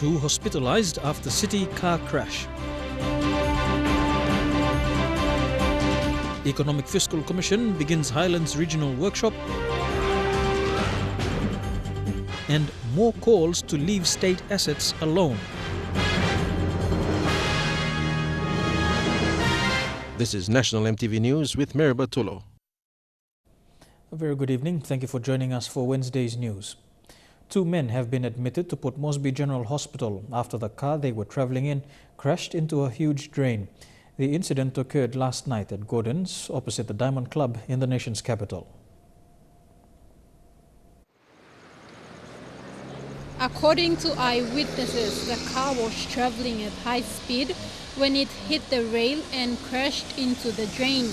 2 hospitalised after city car crash. Economic Fiscal Commission begins Highlands Regional Workshop. And more calls to leave state assets alone. This is National EMTV News with Meriba Tulo. A very good evening. Thank you for joining us for Wednesday's news. 2 men have been admitted to Port Moresby General Hospital after the car they were travelling in crashed into a huge drain. The incident occurred last night at Gordon's, opposite the Diamond Club in the nation's capital. According to eyewitnesses, the car was travelling at high speed when it hit the rail and crashed into the drain.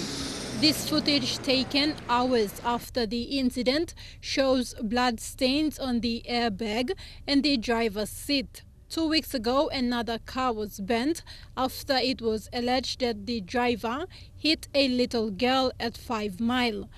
This footage, taken hours after the incident, shows blood stains on the airbag and the driver's seat. 2 weeks ago, another car was burnt after it was alleged that the driver hit a little girl at 5 Mile.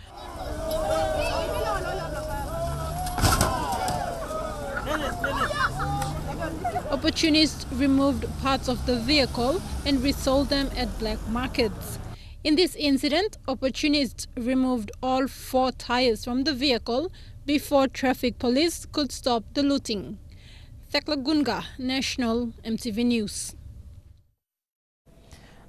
Opportunists removed parts of the vehicle and resold them at black markets. In this incident, opportunists removed all 4 tires from the vehicle before traffic police could stop the looting. Thekla Gunga, National EMTV News.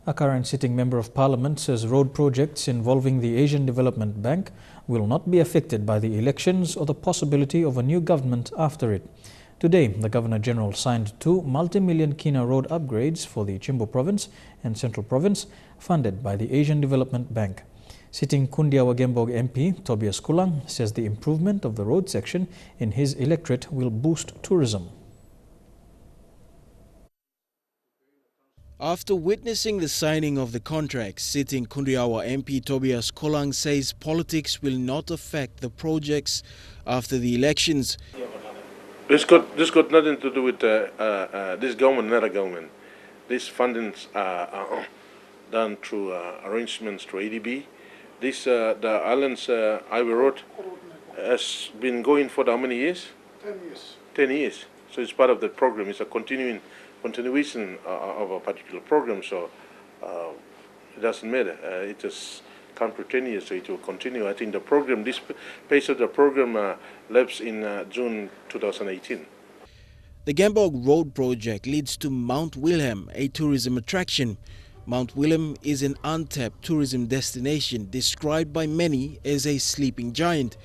A current sitting member of parliament says road projects involving the Asian Development Bank will not be affected by the elections or the possibility of a new government after it. Today, the Governor-General signed 2 multi-million kina road upgrades for the Chimbu Province and Central Province, funded by the Asian Development Bank. Sitting Kundiawa Gembog MP Tobias Kulang says the improvement of the road section in his electorate will boost tourism. After witnessing the signing of the contracts, sitting Kundiawa MP Tobias Kulang says politics will not affect the projects after the elections. This got nothing to do with this government, another government. These fundings are done through arrangements through ADB. The Highlands Highway Road has been going for how many years? 10 years. 10 years. So it's part of the program. It's a continuation of a particular program. So it doesn't matter. It just come to 10 years, so it will continue. I think the program, this pace of the program lapsed in June 2018. The Gembog Road project leads to Mount Wilhelm, a tourism attraction. Mount Wilhelm is an untapped tourism destination described by many as a sleeping giant.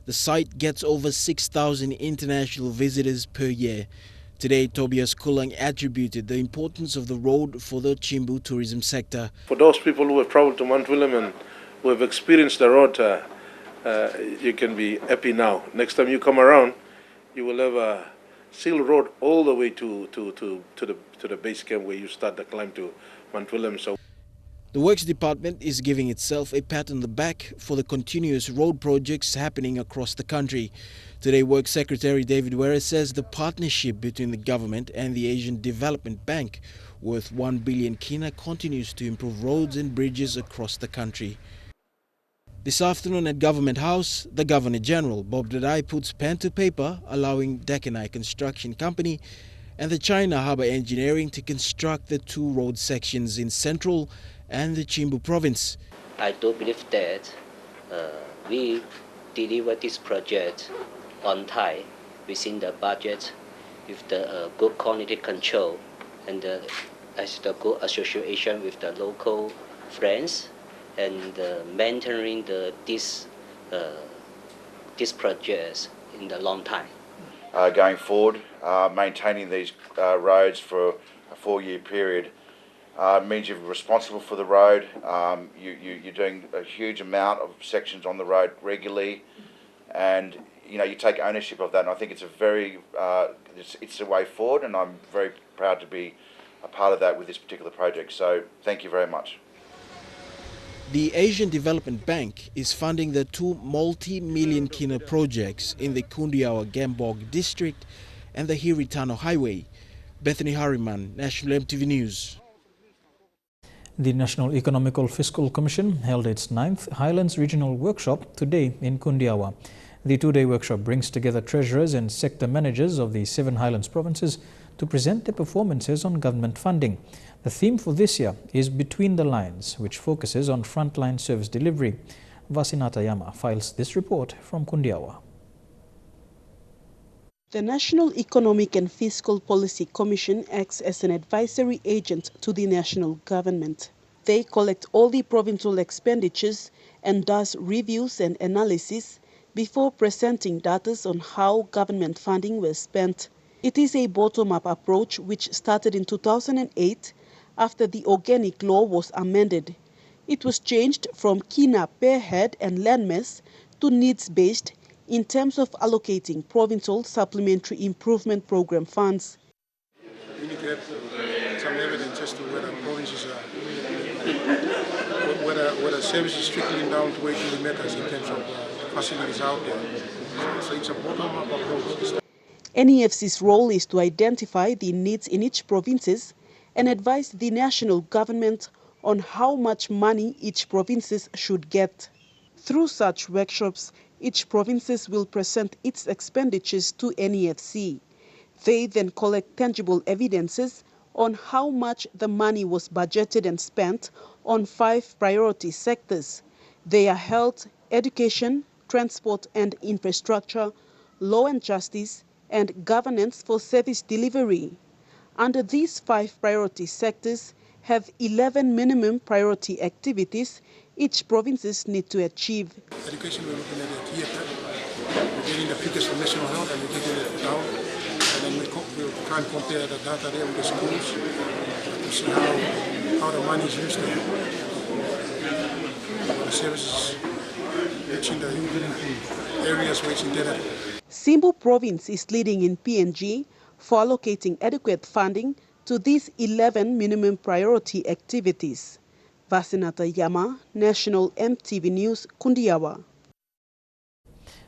The site gets over 6,000 international visitors per year. Today, Tobias Kulang attributed the importance of the road for the Chimbu tourism sector. For those people who have traveled to Mount Wilhelm and who have experienced the road, you can be happy now. Next time you come around, you will have a sealed road all the way to the base camp where you start the climb to Mount Wilhelm. So the Works Department is giving itself a pat on the back for the continuous road projects happening across the country. Today, Works Secretary David Were says the partnership between the government and the Asian Development Bank, worth 1 billion kina, continues to improve roads and bridges across the country. This afternoon at Government House, the Governor-General, Bob Dadai, puts pen to paper, allowing Dekanai Construction Company and the China Harbour Engineering to construct the 2 road sections in Central and the Chimbu Province. I do believe that we deliver this project on time, within the budget, with the good quality control and as the good association with the local friends and mentoring these projects in the long time. Going forward, maintaining these roads for a 4-year period means you're responsible for the road. You're doing a huge amount of sections on the road regularly, and you take ownership of that. And I think it's it's a way forward, and I'm very proud to be a part of that with this particular project. So thank you very much. The Asian Development Bank is funding the 2 multi-million kina projects in the Kundiawa Gembog district and the Hiritano Highway. Bethany Harriman, National EMTV News. The National Economic Fiscal Commission held its 9th Highlands Regional Workshop today in Kundiawa. The 2-day workshop brings together treasurers and sector managers of the 7 Highlands provinces to present their performances on government funding. The theme for this year is Between the Lines, which focuses on frontline service delivery. Vasinata Yama files this report from Kundiawa. The National Economic and Fiscal Policy Commission acts as an advisory agent to the national government. They collect all the provincial expenditures and does reviews and analysis before presenting data on how government funding was spent. It is a bottom-up approach which started in 2008 after the organic law was amended. It was changed from kina per head and landmass to needs-based in terms of allocating provincial supplementary improvement program funds. We need to have some evidence as to whether provinces are, whether services trickling down to where it matters in terms of facilities out there. So it's a bottom-up approach. NEFC's role is to identify the needs in each provinces and advise the national government on how much money each provinces should get. Through such workshops, each province will present its expenditures to NEFC. They then collect tangible evidences on how much the money was budgeted and spent on 5 priority sectors. They are health, education, transport and infrastructure, law and justice, and governance for service delivery. Under these 5 priority sectors have 11 minimum priority activities each provinces need to achieve. Education, we're looking at the theatre, we're getting the figures from national health and we're taking it down, and then we'll try and compare the data there with the schools to see how the money is used there. The services reaching the areas where it's intended. Simbu Province is leading in PNG for allocating adequate funding to these 11 minimum priority activities. Vasinata Yama, National EMTV News, Kundiawa.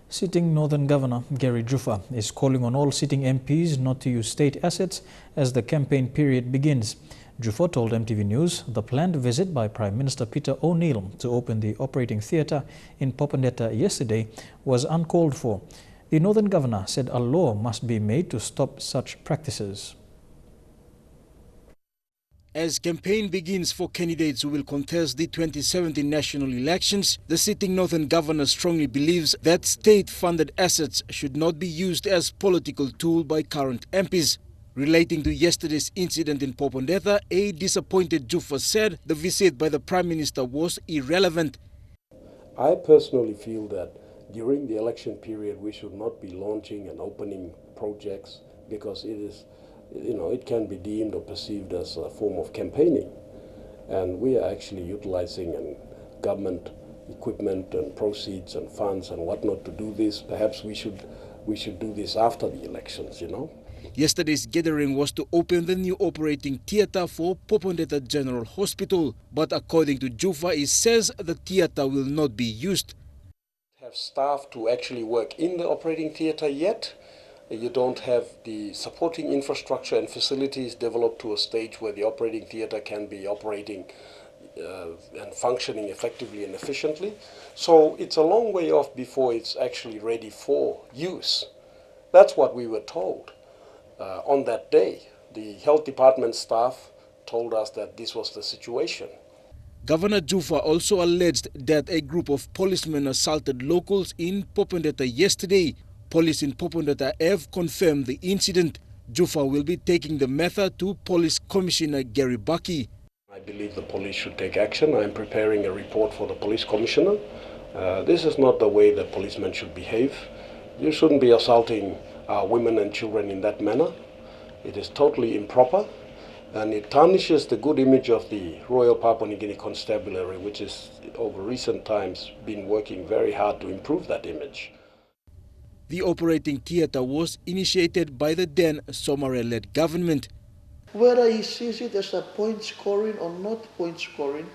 Sitting Northern Governor Gary Juffa is calling on all sitting MPs not to use state assets as the campaign period begins. Juffa told MTV News the planned visit by Prime Minister Peter O'Neill to open the operating theatre in Popondetta yesterday was uncalled for. The Northern Governor said a law must be made to stop such practices. As campaign begins for candidates who will contest the 2017 national elections, the sitting Northern Governor strongly believes that state-funded assets should not be used as political tool by current MPs. Relating to yesterday's incident in Popondetta, a disappointed Juffa said the visit by the Prime Minister was irrelevant. I personally feel that during the election period we should not be launching and opening projects because it is, it can be deemed or perceived as a form of campaigning. And we are actually utilizing government equipment and proceeds and funds and whatnot to do this. Perhaps we should do this after the elections, Yesterday's gathering was to open the new operating theatre for Popondetta General Hospital. But according to Juffa, he says the theatre will not be used. Have staff to actually work in the operating theatre yet. You don't have the supporting infrastructure and facilities developed to a stage where the operating theatre can be operating and functioning effectively and efficiently. So it's a long way off before it's actually ready for use. That's what we were told on that day. The health department staff told us that this was the situation. Governor Juffa also alleged that a group of policemen assaulted locals in Popondetta yesterday. Police in Popondetta have confirmed the incident. Juffa will be taking the matter to Police Commissioner Gary Bucky. I believe the police should take action. I'm preparing a report for the Police Commissioner. This is not the way that policemen should behave. You shouldn't be assaulting women and children in that manner. It is totally improper, and it tarnishes the good image of the Royal Papua New Guinea Constabulary, which has over recent times been working very hard to improve that image. The operating theatre was initiated by the then Somare-led government. Whether he sees it as a point scoring or not point scoring,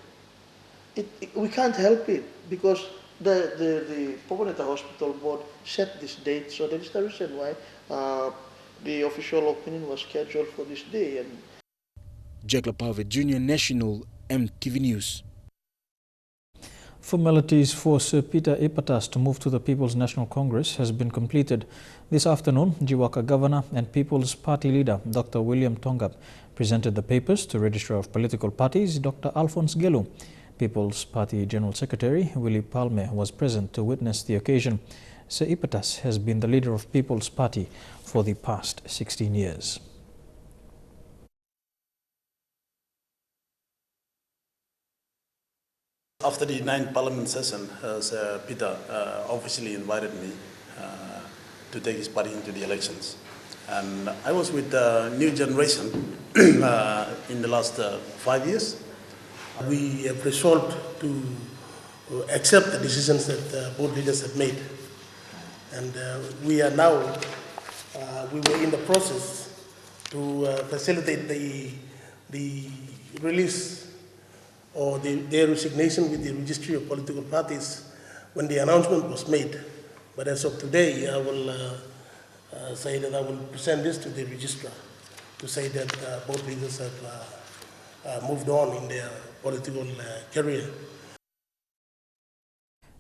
we can't help it because the Popondetta Hospital Board set this date, so that is the reason why the official opening was scheduled for this day. And Jack Lapave Jr., National EMTV News. Formalities for Sir Peter Epatas to move to the People's National Congress has been completed. This afternoon, Jiwaka Governor and People's Party leader Dr. William Tongap presented the papers to Registrar of Political Parties Dr. Alphonse Gelu. People's Party General Secretary Willie Palme was present to witness the occasion. Sir Epatas has been the leader of People's Party for the past 16 years. After the 9th Parliament session, Sir Peter obviously invited me to take his party into the elections. And I was with the new generation in the last 5 years. We have resolved to accept the decisions that both leaders have made. And we are now, we were in the process to facilitate the release or their resignation with the Registry of Political Parties when the announcement was made. But as of today, I will say that I will present this to the registrar to say that both leaders have moved on in their political career.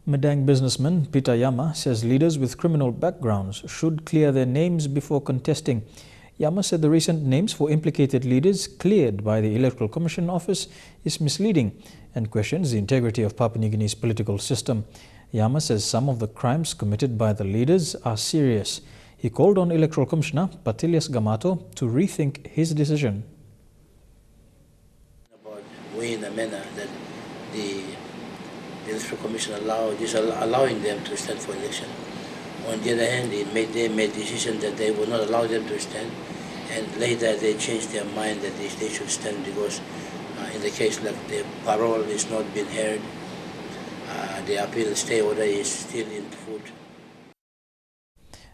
Medang businessman Peter Yama says leaders with criminal backgrounds should clear their names before contesting. Yama said the recent names for implicated leaders cleared by the Electoral Commission office is misleading and questions the integrity of Papua New Guinea's political system. Yama says some of the crimes committed by the leaders are serious. He called on Electoral Commissioner Patilias Gamato to rethink his decision. About way in the manner that the Electoral Commission allowing them to stand for election. On the other hand, they made decision that they will not allow them to stand, and later they changed their mind that they should stand because in the case like the parole is not being heard, the appeal stay order is still in foot.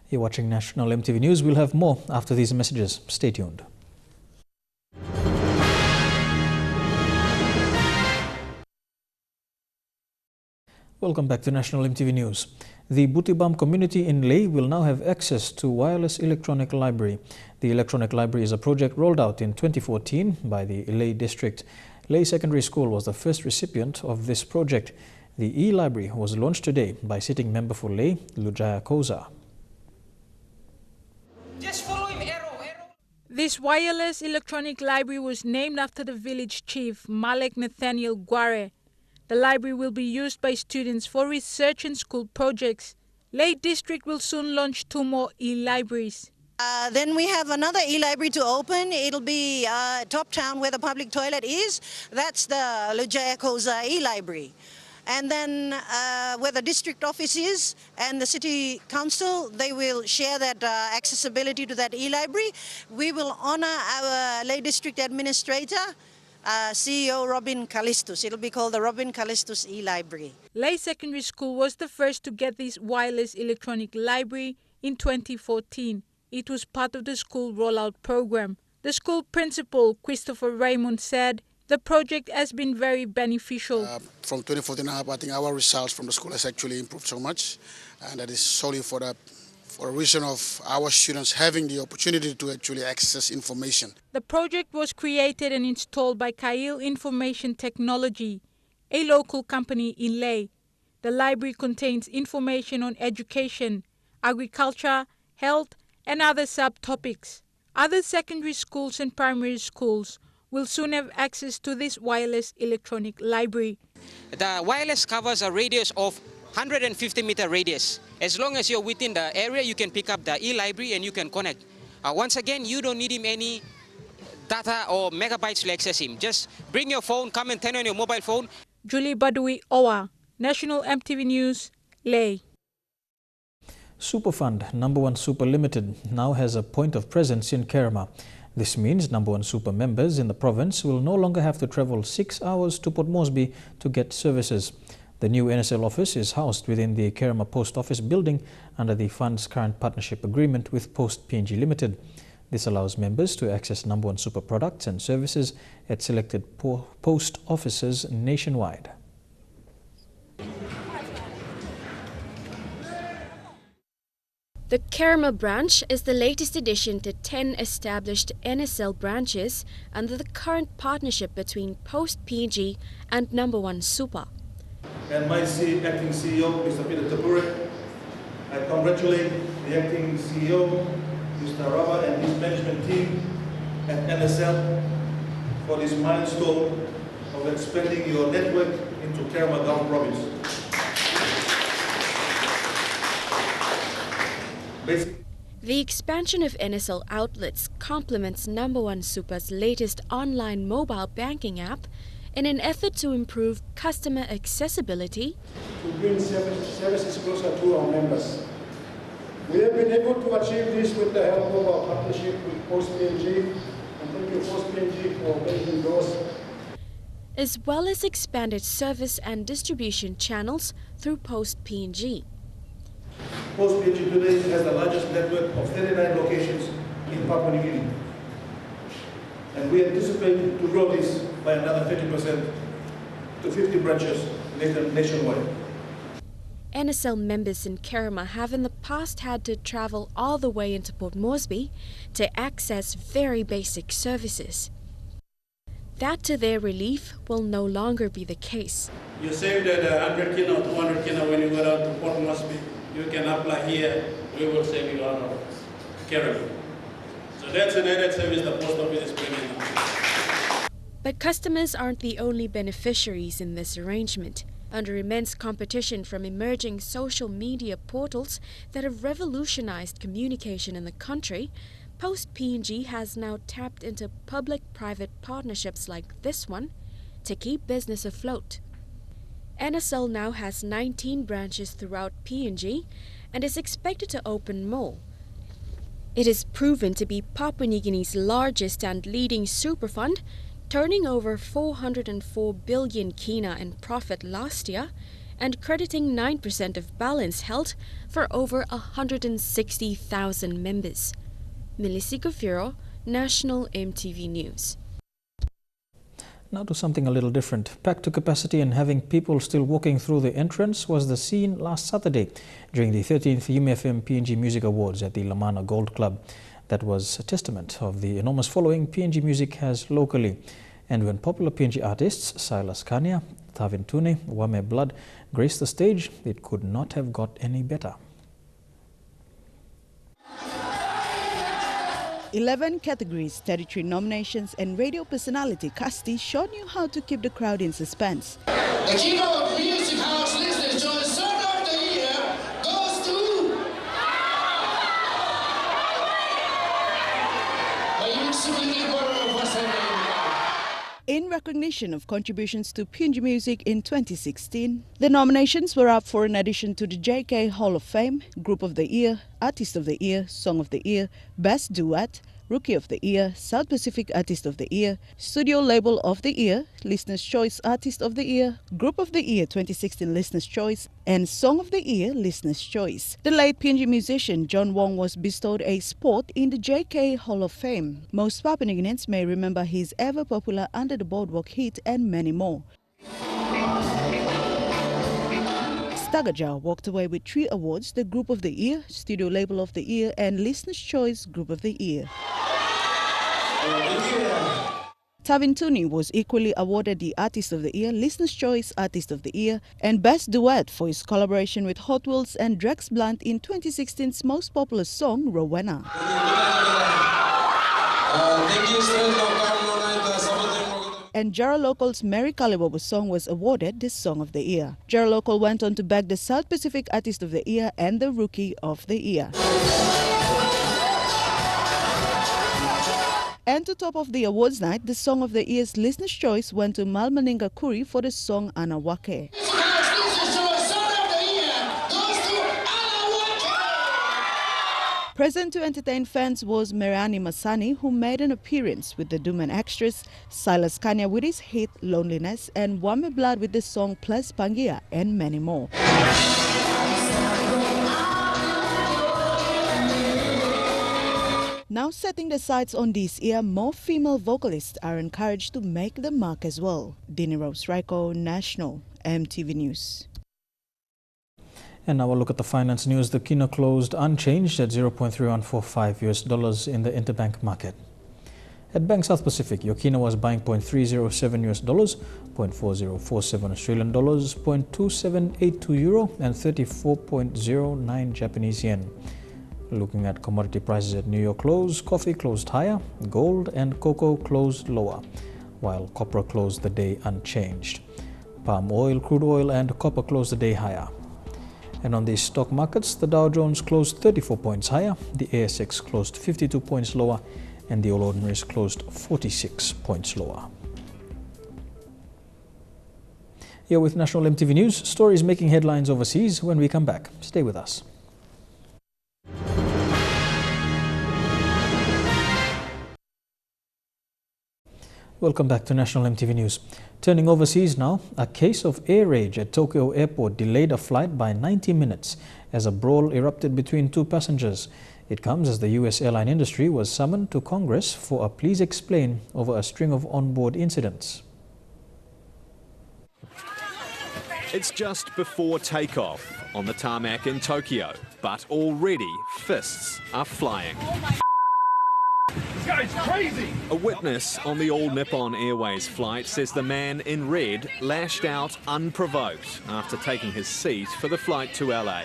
You're watching National MTV News. We'll have more after these messages. Stay tuned. Welcome back to National MTV News. The Butibam community in Leh will now have access to wireless electronic library. The electronic library is a project rolled out in 2014 by the Leh district. Leh Secondary School was the first recipient of this project. The e-library was launched today by sitting member for Leh, Lujaya Koza. Just follow him, arrow. This wireless electronic library was named after the village chief, Malek Nathaniel Guare. The library will be used by students for research and school projects. Leh District will soon launch 2 more e-libraries. Then we have another e-library to open. It'll be top town where the public toilet is. That's the Lujaya Koza e-library. And then where the district office is and the city council, they will share that accessibility to that e-library. We will honor our Leh District Administrator, CEO Robin Callistus. It'll be called the Robin Callistus e-library. Leh Secondary School was the first to get this wireless electronic library in 2014. It was part of the school rollout program. The school principal, Christopher Raymond, said the project has been very beneficial. From 2014 up, I think our results from the school has actually improved so much, and that is solely for a reason of our students having the opportunity to actually access information. The project was created and installed by Kail Information Technology, a local company in Leh. The library contains information on education, agriculture, health, and other subtopics. Other secondary schools and primary schools will soon have access to this wireless electronic library. The wireless covers a radius of 150-meter radius. As long as you're within the area, you can pick up the e-library and you can connect. Once again, you don't need him any data or megabytes to access him. Just bring your phone, come and turn on your mobile phone. Julie Badui Owa, National MTV News, Leh. Superfund Number 1 Super Limited now has a point of presence in Kerma. This means Number 1 Super members in the province will no longer have to travel 6 hours to Port Moresby to get services. The new NSL office is housed within the Kerma Post Office building under the fund's current partnership agreement with Post PNG Limited. This allows members to access Number 1 Super products and services at selected post offices nationwide. The Kerma branch is the latest addition to 10 established NSL branches under the current partnership between Post PNG and Number 1 Super. and my acting CEO, Mr. Peter Tapure. I congratulate the acting CEO, Mr. Rava, and his management team at NSL for this milestone of expanding your network into Kerma Gulf province. The expansion of NSL outlets complements #1 Supa's latest online mobile banking app in an effort to improve customer accessibility, to bring services closer to our members. We have been able to achieve this with the help of our partnership with Post PNG, and thank you Post PNG for opening doors, as well as expanded service and distribution channels through Post PNG. Post PNG today has the largest network of 39 locations in Papua New Guinea. And we anticipate to grow this by another 30% to 50 branches nationwide. NSL members in Kerma have in the past had to travel all the way into Port Moresby to access very basic services. That, to their relief, will no longer be the case. You saved 100 kina or 200 kina when you go down to Port Moresby. You can apply here, we will save you out of Kerma. So that's an added service the post office is bringing. But customers aren't the only beneficiaries in this arrangement. Under immense competition from emerging social media portals that have revolutionized communication in the country, Post PNG has now tapped into public-private partnerships like this one to keep business afloat. NSL now has 19 branches throughout PNG and is expected to open more. It has proven to be Papua New Guinea's largest and leading super fund, turning over 404 billion kina in profit last year and crediting 9% of balance held for over 160,000 members. Melissa Gafiro, National EMTV News. Now to something a little different. Packed to capacity and having people still walking through the entrance was the scene last Saturday during the 13th UMFM PNG Music Awards at the Lamana Gold Club. That was a testament of the enormous following PNG music has locally. And when popular PNG artists Silas Kanya, Tavin Tune, Wame Blood graced the stage, it could not have got any better. 11 categories, 33 nominations, and radio personality Casti showed you how to keep the crowd in suspense. The keynote of Music House Listeners' Choice Song of the Year goes to in recognition of contributions to PNG music in 2016, the nominations were up for an addition to the JK Hall of Fame, Group of the Year, Artist of the Year, Song of the Year, Best Duet, Rookie of the Year, South Pacific Artist of the Year, Studio Label of the Year, Listener's Choice Artist of the Year, Group of the Year 2016 Listener's Choice, and Song of the Year Listener's Choice. The late PNG musician John Wong was bestowed a spot in the JK Hall of Fame. Most Papua New Guineans may remember his ever-popular Under the Boardwalk hit and many more. Stagaja walked away with 3 awards, the Group of the Year, Studio Label of the Year, and Listener's Choice Group of the Year. Tavin Tune was equally awarded the Artist of the Year, Listener's Choice Artist of the Year, and Best Duet for his collaboration with Hot Wheels and Drex Blunt in 2016's most popular song, Rowena. And Jara Local's Mary Kalibobo song was awarded the Song of the Year. Jara Local went on to bag the South Pacific Artist of the Year and the Rookie of the Year. And to top of the awards night, the Song of the Year's Listener's Choice went to Malmaninga Kuri for the song Anawake. Present to entertain fans was Meriani Masani, who made an appearance with the Duman extras, Silas Kanya with his hit Loneliness, and Wame Blood with the song Plus Pangia, and many more. Now setting the sights on this year, more female vocalists are encouraged to make the mark as well. Dini Rose Raiko, National EMTV News. And now we'll look at the finance news. The kina closed unchanged at $0.3145 in the interbank market. At Bank South Pacific, your kina was buying $0.307 US dollars, $0.4047 Australian dollars, $0.2782 euro, and 34.09 Japanese yen. Looking at commodity prices at New York close, coffee closed higher, gold and cocoa closed lower, while copper closed the day unchanged. Palm oil, crude oil and copper closed the day higher. And on the stock markets, the Dow Jones closed 34 points higher, the ASX closed 52 points lower, and the All Ordinaries closed 46 points lower. Here with National EMTV News, stories making headlines overseas. When we come back, stay with us. Welcome back to National EMTV News. Turning overseas now, a case of air rage at Tokyo Airport delayed a flight by 90 minutes as a brawl erupted between two passengers. It comes as the US airline industry was summoned to Congress for a please explain over a string of onboard incidents. It's just before takeoff on the tarmac in Tokyo, but already fists are flying. This guy's crazy! A witness on the All Nippon Airways flight says the man in red lashed out unprovoked after taking his seat for the flight to LA.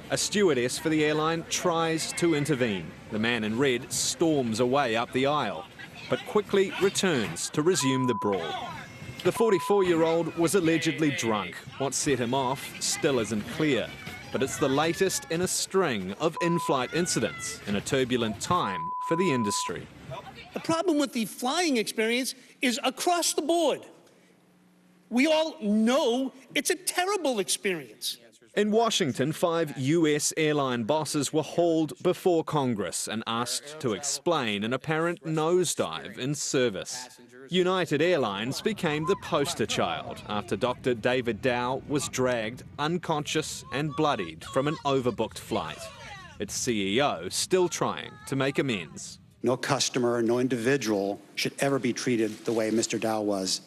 A stewardess for the airline tries to intervene. The man in red storms away up the aisle, but quickly returns to resume the brawl. The 44-year-old was allegedly drunk. What set him off still isn't clear, but it's the latest in a string of in-flight incidents in a turbulent time for the industry. The problem with the flying experience is across the board. We all know it's a terrible experience. In Washington, 5 US airline bosses were hauled before Congress and asked to explain an apparent nosedive in service. United Airlines became the poster child after Dr. David Dow was dragged unconscious and bloodied from an overbooked flight. Its CEO still trying to make amends. No customer, no individual should ever be treated the way Mr. Dow was,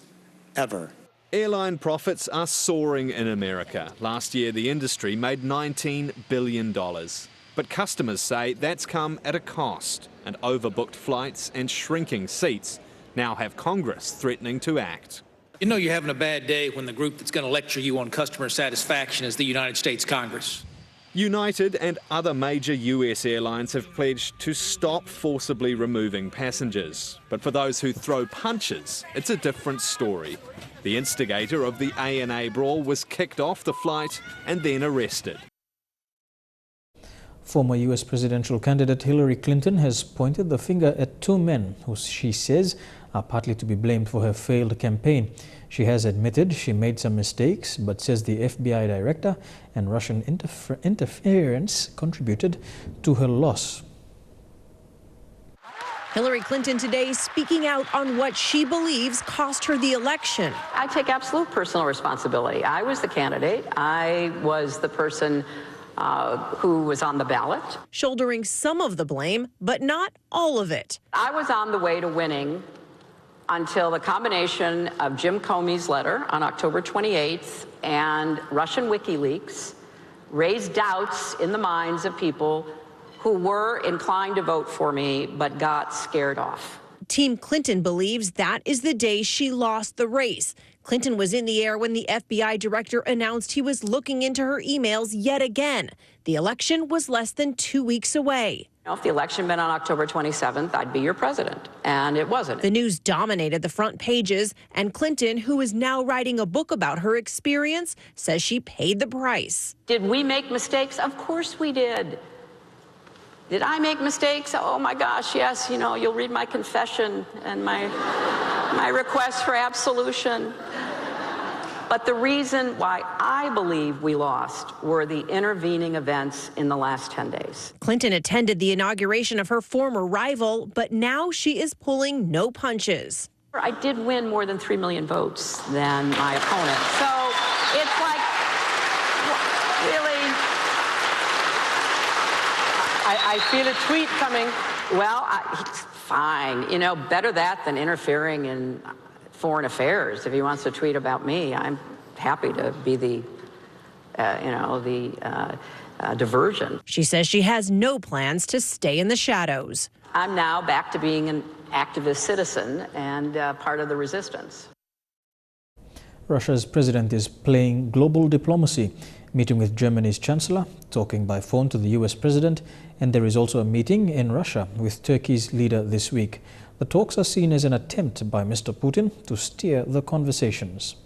ever. Airline profits are soaring in America. Last year, the industry made $19 billion. But customers say that's come at a cost, and overbooked flights and shrinking seats now have Congress threatening to act. You know you're having a bad day when the group that's going to lecture you on customer satisfaction is the United States Congress. United and other major US airlines have pledged to stop forcibly removing passengers. But for those who throw punches, it's a different story. The instigator of the ANA brawl was kicked off the flight and then arrested. Former US presidential candidate Hillary Clinton has pointed the finger at two men who she says are partly to be blamed for her failed campaign. She has admitted she made some mistakes, but says the FBI director and Russian interference contributed to her loss. Hillary Clinton today speaking out on what she believes cost her the election. I take absolute personal responsibility. I was the candidate. I was the person who was on the ballot. Shouldering some of the blame, but not all of it. I was on the way to winning until the combination of Jim Comey's letter on October 28th and Russian WikiLeaks raised doubts in the minds of people who were inclined to vote for me but got scared off. Team Clinton believes that is the day she lost the race. Clinton was in the air when the FBI director announced he was looking into her emails yet again. The election was less than 2 weeks away. If the election had been on October 27th, I'd be your president, and it wasn't. The news dominated the front pages, and Clinton, who is now writing a book about her experience, says she paid the price. Did we make mistakes? Of course we did. Did I make mistakes? Oh my gosh, yes. You know, you'll read my confession and my request for absolution. But the reason why I believe we lost were the intervening events in the last 10 days. Clinton attended the inauguration of her former rival, but now she is pulling no punches. I did win more than 3 million votes than my opponent. So it's like, really? I feel a tweet coming. Well, fine. You know, better that than interfering in foreign affairs. If he wants to tweet about me, I'm happy to be the diversion. She says she has no plans to stay in the shadows. I'm now back to being an activist citizen and part of the resistance. Russia's president is playing global diplomacy, meeting with Germany's chancellor, talking by phone to the US president, and there is also a meeting in Russia with Turkey's leader this week. The talks are seen as an attempt by Mr. Putin to steer the conversations.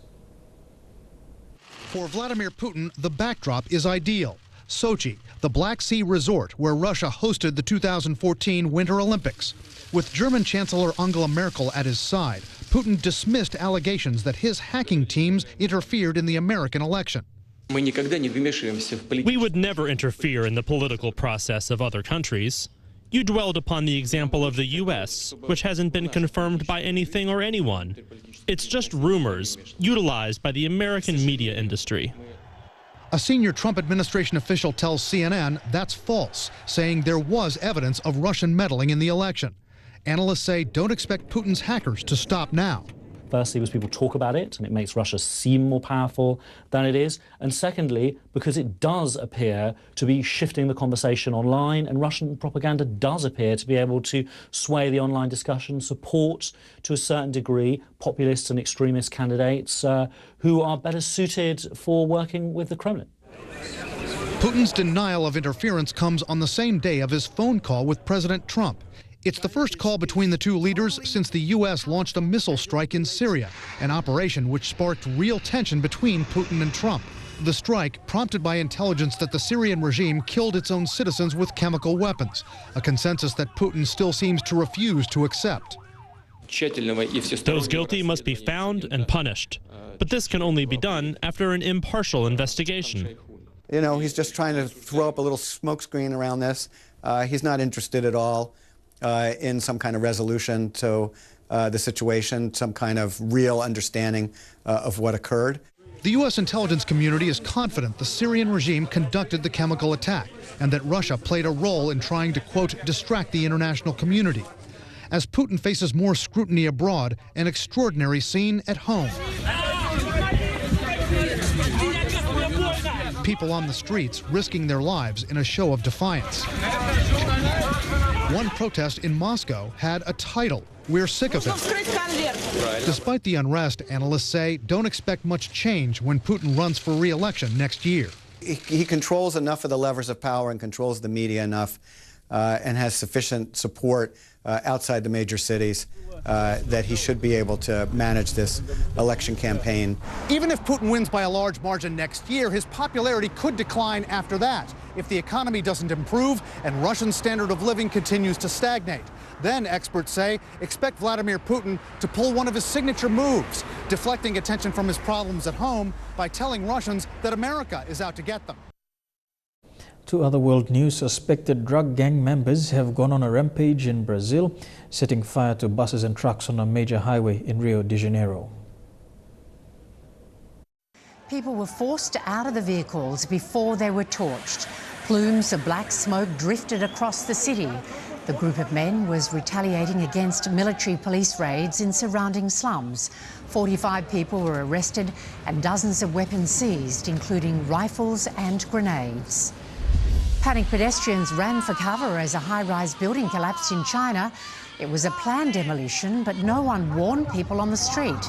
For Vladimir Putin, the backdrop is ideal. Sochi, the Black Sea resort where Russia hosted the 2014 Winter Olympics. With German Chancellor Angela Merkel at his side, Putin dismissed allegations that his hacking teams interfered in the American election. We would never interfere in the political process of other countries. You dwelled upon the example of the U.S., which hasn't been confirmed by anything or anyone. It's just rumors utilized by the American media industry. A senior Trump administration official tells CNN that's false, saying there was evidence of Russian meddling in the election. Analysts say don't expect Putin's hackers to stop now. Firstly, because people talk about it and it makes Russia seem more powerful than it is. And secondly, because it does appear to be shifting the conversation online, and Russian propaganda does appear to be able to sway the online discussion, support to a certain degree populist and extremist candidates who are better suited for working with the Kremlin. Putin's denial of interference comes on the same day of his phone call with President Trump. It's the first call between the two leaders since the U.S. launched a missile strike in Syria, an operation which sparked real tension between Putin and Trump. The strike, prompted by intelligence that the Syrian regime killed its own citizens with chemical weapons, a consensus that Putin still seems to refuse to accept. Those guilty must be found and punished. But this can only be done after an impartial investigation. You know, he's just trying to throw up a little smokescreen around this. He's not interested at all in some kind of resolution to the situation, some kind of real understanding of what occurred. The U.S. intelligence community is confident the Syrian regime conducted the chemical attack and that Russia played a role in trying to, quote, distract the international community. As Putin faces more scrutiny abroad, an extraordinary scene at home. People on the streets risking their lives in a show of defiance. One protest in Moscow had a title, "We're sick of it." Despite the unrest, analysts say don't expect much change when Putin runs for re-election next year. He controls enough of the levers of power and controls the media enough and has sufficient support outside the major cities that he should be able to manage this election campaign. Even if Putin wins by a large margin next year, his popularity could decline after that if the economy doesn't improve and Russian standard of living continues to stagnate. Then, experts say, expect Vladimir Putin to pull one of his signature moves, deflecting attention from his problems at home by telling Russians that America is out to get them. To other world news, suspected drug gang members have gone on a rampage in Brazil, setting fire to buses and trucks on a major highway in Rio de Janeiro. People were forced out of the vehicles before they were torched. Plumes of black smoke drifted across the city. The group of men was retaliating against military police raids in surrounding slums. 45 people were arrested and dozens of weapons seized, including rifles and grenades. Panicked pedestrians ran for cover as a high-rise building collapsed in China. It was a planned demolition, but no one warned people on the street.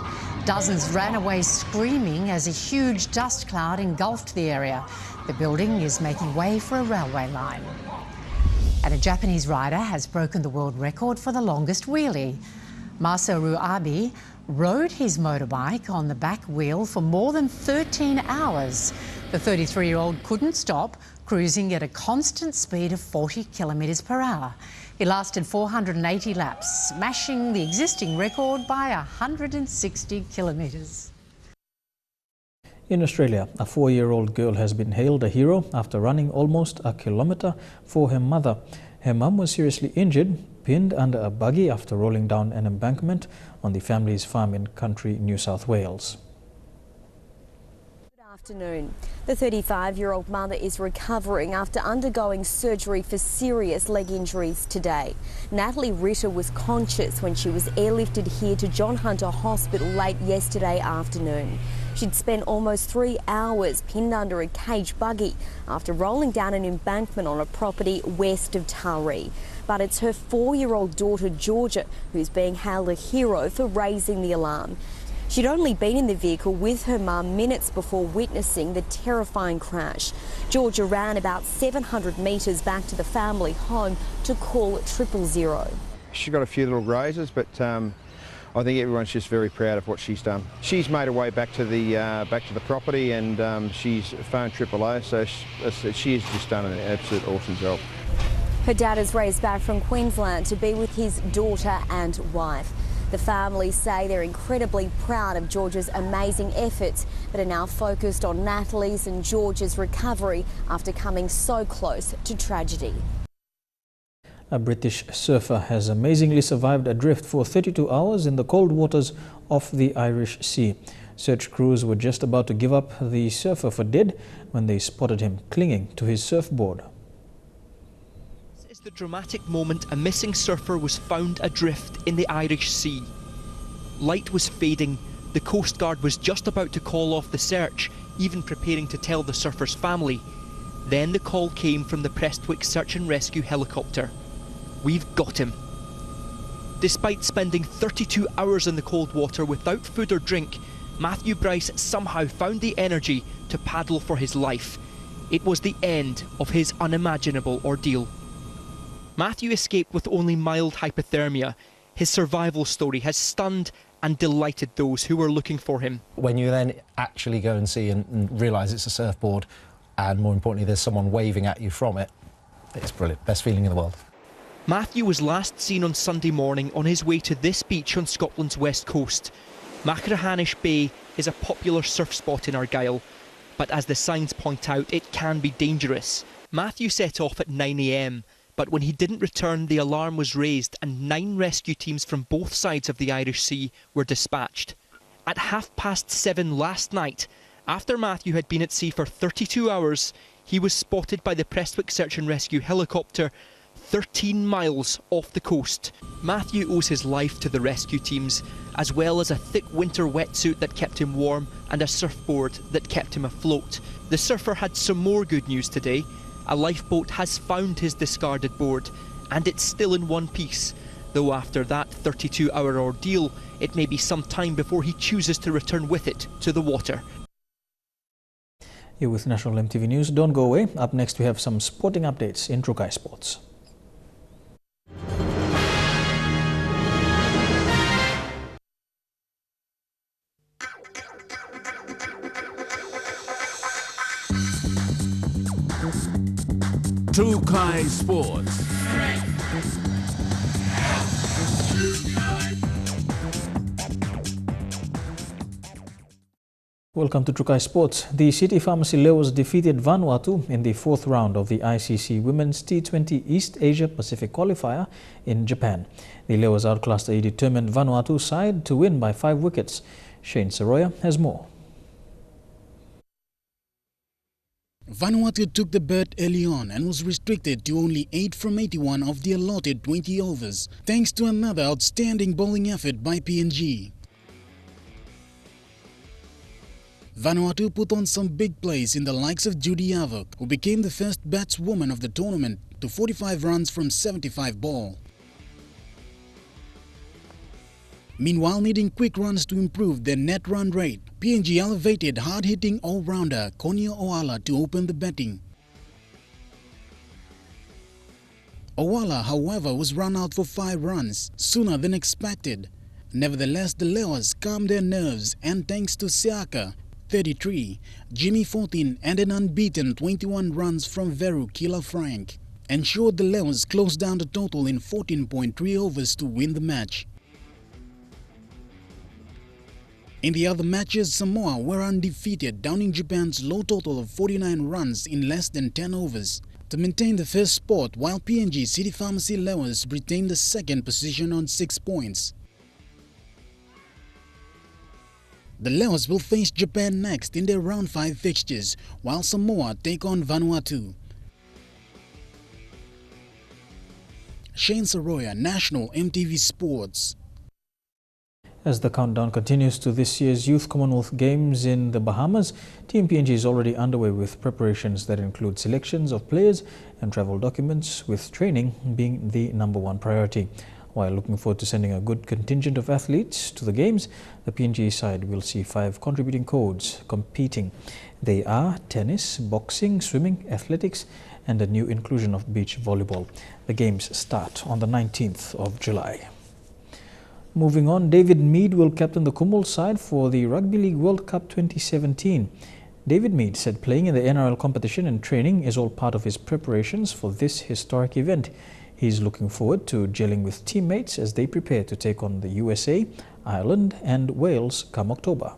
Dozens ran away screaming as a huge dust cloud engulfed the area. The building is making way for a railway line. And a Japanese rider has broken the world record for the longest wheelie. Masaru Abe rode his motorbike on the back wheel for more than 13 hours. The 33-year-old couldn't stop, cruising at a constant speed of 40 kilometres per hour. He lasted 480 laps, smashing the existing record by 160 kilometres. In Australia, a 4-year-old girl has been hailed a hero after running almost a kilometre for her mother. Her mum was seriously injured, pinned under a buggy after rolling down an embankment on the family's farm in country New South Wales. Afternoon. The 35-year-old mother is recovering after undergoing surgery for serious leg injuries today. Natalie Ritter was conscious when she was airlifted here to John Hunter Hospital late yesterday afternoon. She'd spent almost 3 hours pinned under a cage buggy after rolling down an embankment on a property west of Taree. But it's her 4-year-old daughter, Georgia, who's being hailed a hero for raising the alarm. She'd only been in the vehicle with her mum minutes before witnessing the terrifying crash. Georgia ran about 700 metres back to the family home to call 000. She's got a few little grazes, but I think everyone's just very proud of what she's done. She's made her way back to the property, and she's phoned AAA, so she has just done an absolute awesome job. Her dad has raced back from Queensland to be with his daughter and wife. The family say they're incredibly proud of Georgia's amazing efforts, but are now focused on Natalie's and Georgia's recovery after coming so close to tragedy. A British surfer has amazingly survived adrift for 32 hours in the cold waters of the Irish Sea. Search crews were just about to give up the surfer for dead when they spotted him clinging to his surfboard. The dramatic moment a missing surfer was found adrift in the Irish Sea. Light was fading, the Coast Guard was just about to call off the search, even preparing to tell the surfer's family. Then the call came from the Prestwick Search and Rescue helicopter. We've got him. Despite spending 32 hours in the cold water without food or drink, Matthew Bryce somehow found the energy to paddle for his life. It was the end of his unimaginable ordeal. Matthew escaped with only mild hypothermia. His survival story has stunned and delighted those who were looking for him. When you then actually go and see and realise it's a surfboard, and more importantly there's someone waving at you from it, it's brilliant. Best feeling in the world. Matthew was last seen on Sunday morning on his way to this beach on Scotland's west coast. Machrihanish Bay is a popular surf spot in Argyll, but as the signs point out, it can be dangerous. Matthew set off at 9 AM. But when he didn't return, the alarm was raised and 9 rescue teams from both sides of the Irish Sea were dispatched. At 7:30 last night, after Matthew had been at sea for 32 hours, he was spotted by the Prestwick Search and Rescue helicopter 13 miles off the coast. Matthew owes his life to the rescue teams, as well as a thick winter wetsuit that kept him warm and a surfboard that kept him afloat. The surfer had some more good news today. A lifeboat has found his discarded board, and it's still in one piece, though after that 32-hour ordeal, it may be some time before he chooses to return with it to the water. You're with National EMTV News. Don't go away. Up next we have some sporting updates in Trukai Sports. Trukai Sports. Welcome to Trukai Sports. The City Pharmacy Leos defeated Vanuatu in the 4th round of the ICC Women's T20 East Asia Pacific qualifier in Japan. The Leos outclassed a determined Vanuatu side to win by 5 wickets. Shane Saroya has more. Vanuatu took the bird early on and was restricted to only 8 from 81 of the allotted 20 overs, thanks to another outstanding bowling effort by PNG. Vanuatu put on some big plays in the likes of Judy Avok, who became the first batswoman of the tournament to 45 runs from 75 ball. Meanwhile, needing quick runs to improve their net run rate, PNG elevated hard-hitting all-rounder Konya Oala to open the batting. Oala, however, was run out for 5 runs, sooner than expected. Nevertheless, the Leos calmed their nerves and thanks to Siaka, 33, Jimmy 14 and an unbeaten 21 runs from Veru Kila Frank, ensured the Leos closed down the total in 14.3 overs to win the match. In the other matches, Samoa were undefeated, downing Japan's low total of 49 runs in less than 10 overs to maintain the first spot, while PNG City Pharmacy Leos retained the second position on 6 points. The Leos will face Japan next in their round 5 fixtures, while Samoa take on Vanuatu. Shane Saroya, National EMTV Sports. As the countdown continues to this year's Youth Commonwealth Games in the Bahamas, Team PNG is already underway with preparations that include selections of players and travel documents, with training being the #1 priority. While looking forward to sending a good contingent of athletes to the Games, the PNG side will see 5 contributing codes competing. They are tennis, boxing, swimming, athletics, and a new inclusion of beach volleyball. The Games start on the 19th of July. Moving on, David Mead will captain the Kumul side for the Rugby League World Cup 2017. David Mead said playing in the NRL competition and training is all part of his preparations for this historic event. He's looking forward to gelling with teammates as they prepare to take on the USA, Ireland and Wales come October.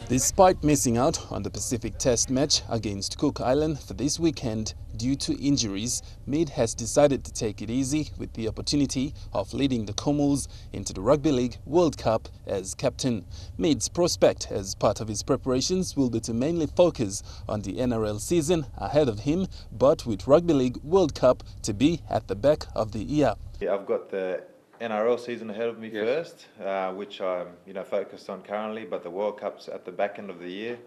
Despite missing out on the Pacific Test match against Cook Island for this weekend due to injuries, Mead has decided to take it easy with the opportunity of leading the Kumuls into the Rugby League World Cup as captain. Mead's prospect as part of his preparations will be to mainly focus on the NRL season ahead of him, but with Rugby League World Cup to be at the back of the year. Yeah, I've got the NRL season ahead of me first, which I'm focused on currently, but the World Cup's at the back end of the year.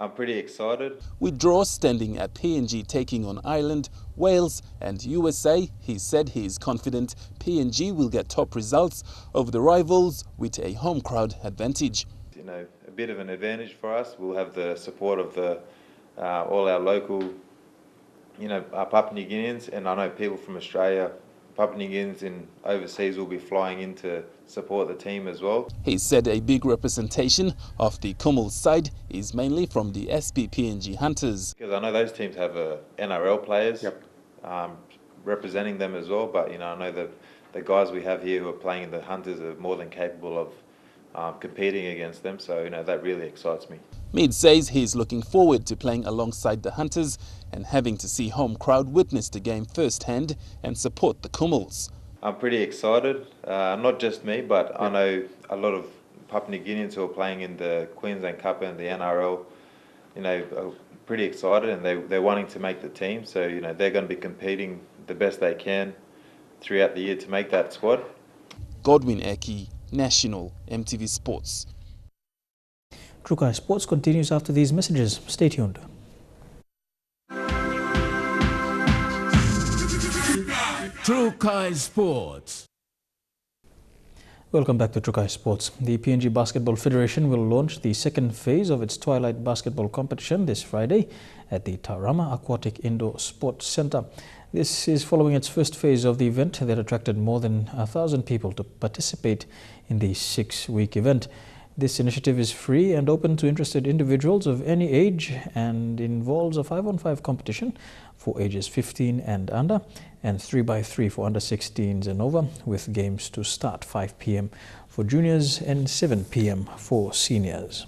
I'm pretty excited. With draws standing at PNG taking on Ireland, Wales and USA, he said he is confident PNG will get top results over the rivals with a home crowd advantage. A bit of an advantage for us. We'll have the support of all our local, Papua New Guineans, and I know people from Australia, Papua New Guineans and overseas will be flying in to support the team as well. He said a big representation of the Kumul side is mainly from the SPPNG Hunters. Because I know those teams have NRL players representing them as well, but I know that the guys we have here who are playing in the Hunters are more than capable of competing against them, so that really excites me. Mead says he is looking forward to playing alongside the Hunters and having to see home crowd witness the game firsthand and support the Kumuls. I'm pretty excited, not just me, but I know a lot of Papua New Guineans who are playing in the Queensland Cup and the NRL, are pretty excited, and they're wanting to make the team, so they're going to be competing the best they can throughout the year to make that squad. Godwin Eki, National EMTV Sports. Trukai Sports continues after these messages. Stay tuned. Trukai Sports. Welcome back to Trukai Sports. The PNG Basketball Federation will launch the second phase of its Twilight Basketball competition this Friday at the Taurama Aquatic Indoor Sports Centre. This is following its first phase of the event that attracted more than 1,000 people to participate in the 6-week event. This initiative is free and open to interested individuals of any age and involves a 5-on-5 competition for ages 15 and under and 3x3 for under 16s and over, with games to start 5 p.m. for juniors and 7 p.m. for seniors.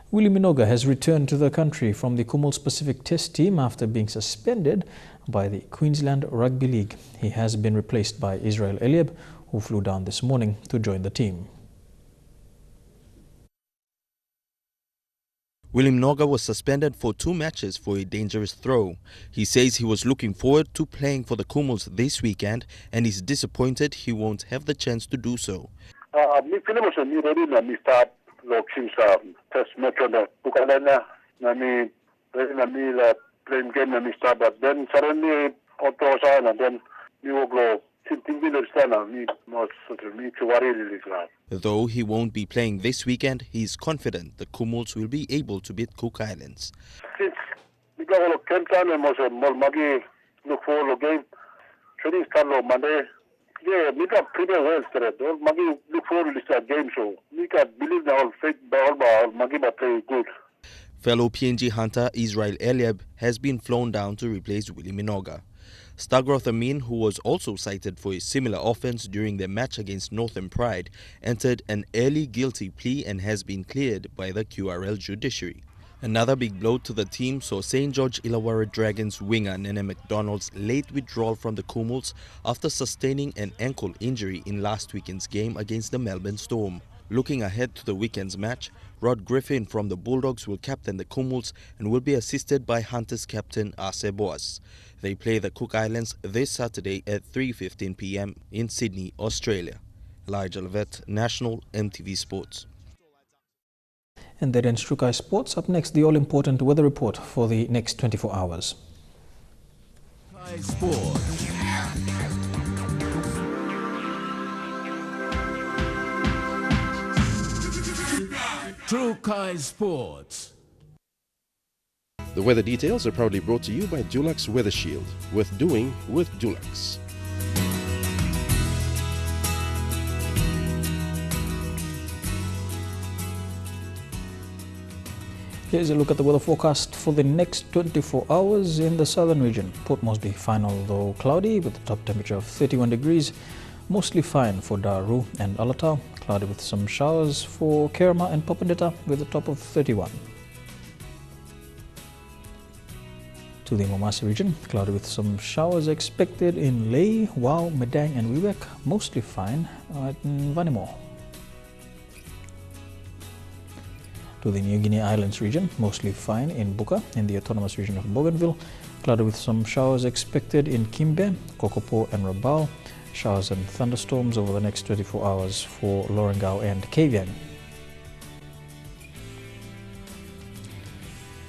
Willie Minoga has returned to the country from the Kumul Pacific Test team after being suspended by the Queensland Rugby League. He has been replaced by Israel Eliab, who flew down this morning to join the team. William Noga was suspended for 2 matches for a dangerous throw. He says he was looking forward to playing for the Kumuls this weekend and is disappointed he won't have the chance to do so. Though he won't be playing this weekend, he is confident the Kumuls will be able to beat Cook Islands. Since we got all camp time and was a Magi look forward to game. Training start on Monday. Yeah, we got pretty well started. All Magi look forward to this game, so we got believe that all fake ball Magi but play good. Fellow PNG hunter Israel Eliab has been flown down to replace Willie Minoga. Stagroth Amin, who was also cited for a similar offence during their match against Northern Pride, entered an early guilty plea and has been cleared by the QRL judiciary. Another big blow to the team saw St. George Illawarra Dragons winger Nene McDonald's late withdrawal from the Kumuls after sustaining an ankle injury in last weekend's game against the Melbourne Storm. Looking ahead to the weekend's match, Rod Griffin from the Bulldogs will captain the Kumuls and will be assisted by Hunters captain Arce Boas. They play the Cook Islands this Saturday at 3:15 p.m. in Sydney, Australia. Elijah Levet, National MTV Sports. And that ends Trukai Sports. Up next, the all-important weather report for the next 24 hours. Sports. Trukai Sports. The weather details are proudly brought to you by Dulux Weather Shield. Worth doing with Dulux. Here's a look at the weather forecast for the next 24 hours in the southern region. Port Moresby fine although cloudy with a top temperature of 31 degrees. Mostly fine for Daru and Alatau. Cloudy with some showers for Kerma and Popondetta with a top of 31. To the Momasi region, cloudy with some showers expected in Lae, Wau, Medang and Wewak. Mostly fine at Vanimore. To the New Guinea Islands region, mostly fine in Buka in the autonomous region of Bougainville. Cloudy with some showers expected in Kimbe, Kokopo and Rabaul. Showers and thunderstorms over the next 24 hours for Lorengau and Kavieng.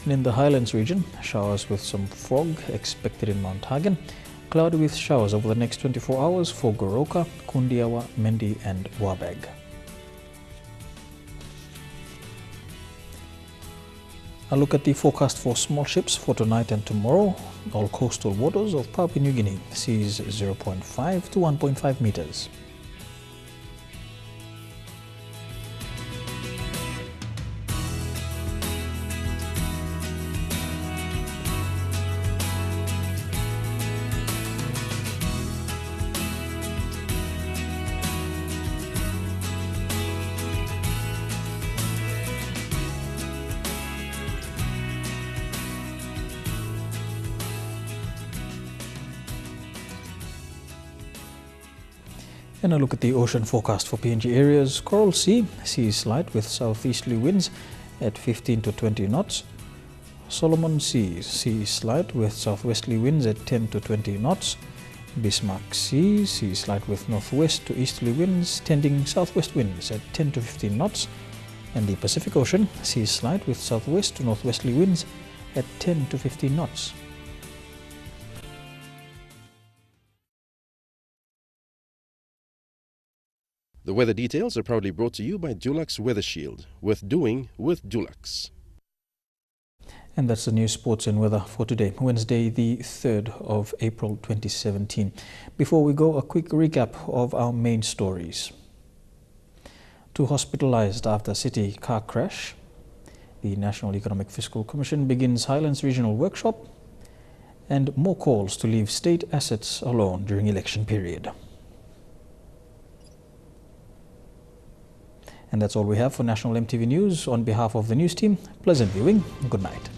And in the Highlands region, showers with some fog expected in Mount Hagen. Cloudy with showers over the next 24 hours for Goroka, Kundiawa, Mendi and Wabag. A look at the forecast for small ships for tonight and tomorrow. All coastal waters of Papua New Guinea, seas 0.5 to 1.5 meters. And a look at the ocean forecast for PNG areas. Coral Sea, seas slight with southeasterly winds at 15 to 20 knots. Solomon Seas, seas slight with southwesterly winds at 10 to 20 knots. Bismarck Sea, seas slight with northwest to easterly winds, tending southwest winds at 10 to 15 knots. And the Pacific Ocean, seas slight with southwest to northwesterly winds at 10 to 15 knots. The weather details are proudly brought to you by Dulux Weather Shield. Worth doing with Dulux. And that's the news, sports and weather for today, Wednesday the 3rd of April 2017. Before we go, a quick recap of our main stories. 2 hospitalised after city car crash. The National Economic Fiscal Commission begins Highlands Regional Workshop. And more calls to leave state assets alone during election period. And that's all we have for National MTV News. On behalf of the news team, pleasant viewing. Good night.